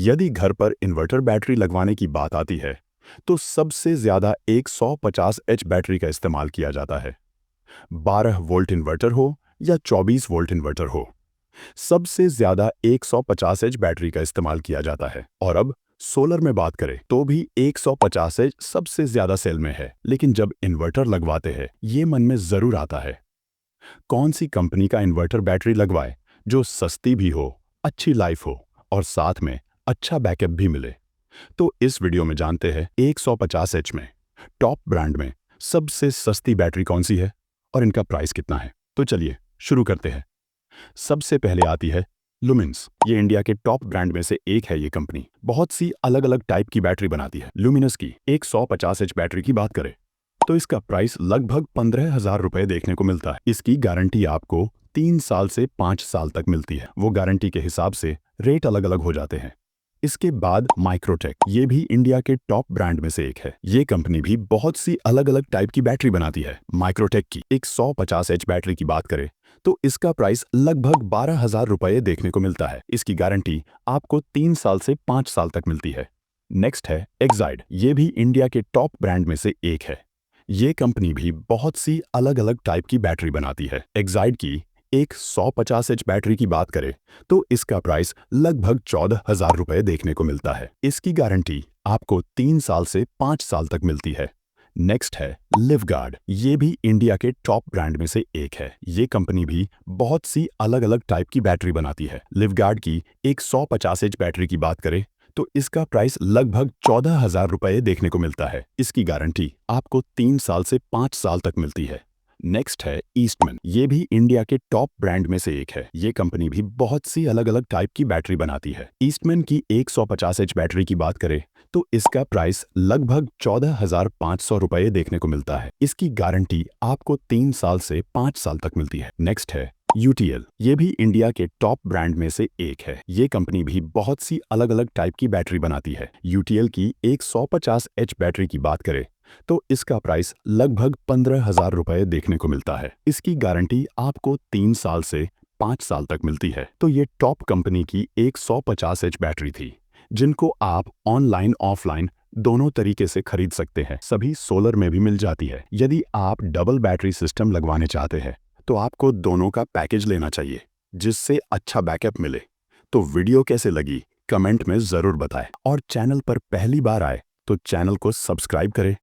यदि घर पर इन्वर्टर बैटरी लगवाने की बात आती है तो सबसे ज़्यादा एक 150 एच बैटरी का इस्तेमाल किया जाता है। 12 वोल्ट इन्वर्टर हो या 24 वोल्ट इन्वर्टर हो, सबसे ज़्यादा 150 एच बैटरी का इस्तेमाल किया जाता है। और अब सोलर में बात करें तो भी 150 एच सबसे ज़्यादा सेल में है। लेकिन जब इन्वर्टर लगवाते हैं ये मन में ज़रूर आता है, कौन सी कंपनी का इन्वर्टर बैटरी लगवाए जो सस्ती भी हो, अच्छी लाइफ हो और साथ में अच्छा बैकअप भी मिले। तो इस वीडियो में जानते हैं 150 एच में टॉप ब्रांड में सबसे सस्ती बैटरी कौन सी है और इनका प्राइस कितना है। तो चलिए शुरू करते हैं। सबसे पहले आती है लुमिनस। ये इंडिया के टॉप ब्रांड में से एक है। ये कंपनी बहुत सी अलग अलग टाइप की बैटरी बनाती है। लुमिनस की 150 एच बैटरी की बात करें तो इसका प्राइस लगभग 15,000 रुपए देखने को मिलता है। इसकी गारंटी आपको 3 साल से 5 साल तक मिलती है। वो गारंटी के हिसाब से रेट अलग अलग हो जाते हैं। इसके बाद माइक्रोटेक, ये भी इंडिया के टॉप ब्रांड में से एक है। ये कंपनी भी बहुत सी अलग अलग टाइप की बैटरी बनाती है। माइक्रोटेक की 150 एच बैटरी की बात करें तो इसका प्राइस लगभग 12,000 रुपए देखने को मिलता है। इसकी गारंटी आपको 3 साल से 5 साल तक मिलती है। नेक्स्ट है एक्साइड। ये भी इंडिया के टॉप ब्रांड में से एक है। ये कंपनी भी बहुत सी अलग अलग टाइप की बैटरी बनाती है। एक्साइड की एक 150 एच बैटरी की बात करें तो इसका प्राइस लगभग 14,000 रुपए देखने को मिलता है। इसकी गारंटी आपको 3 साल से 5 साल तक मिलती है। नेक्स्ट है लिवगार्ड। ये भी इंडिया के टॉप ब्रांड में से एक है। ये कंपनी भी बहुत सी अलग अलग टाइप की बैटरी बनाती है। लिवगार्ड की एक 150 एच बैटरी की बात करें तो इसका प्राइस लगभग 14,000 रुपए देखने को मिलता है। इसकी गारंटी आपको 3 साल से 5 साल तक मिलती है। नेक्स्ट है ईस्टमैन। ये भी इंडिया के टॉप ब्रांड में से एक है। ये कंपनी भी बहुत सी अलग अलग टाइप की बैटरी बनाती है। ईस्टमैन की 150 एच बैटरी की बात करें तो इसका प्राइस लगभग 14,500 रुपए देखने को मिलता है। इसकी गारंटी आपको 3 साल से 5 साल तक मिलती है। नेक्स्ट है यूटीएल। ये भी इंडिया के टॉप ब्रांड में से एक है। ये कंपनी भी बहुत सी अलग अलग टाइप की बैटरी बनाती है। यूटीएल की एक 150 एच बैटरी की बात करें तो इसका प्राइस लगभग 15,000 रुपए देखने को मिलता है। इसकी गारंटी आपको 3 साल से 5 साल तक मिलती है। तो ये टॉप कंपनी की एक 150 एच बैटरी थी, जिनको आप ऑनलाइन ऑफलाइन दोनों तरीके से खरीद सकते हैं। सभी सोलर में भी मिल जाती है। यदि आप डबल बैटरी सिस्टम लगवाने चाहते हैं तो आपको दोनों का पैकेज लेना चाहिए, जिससे अच्छा बैकअप मिले। तो वीडियो कैसे लगी कमेंट में ज़रूर बताएं और चैनल पर पहली बार आए तो चैनल को सब्सक्राइब करें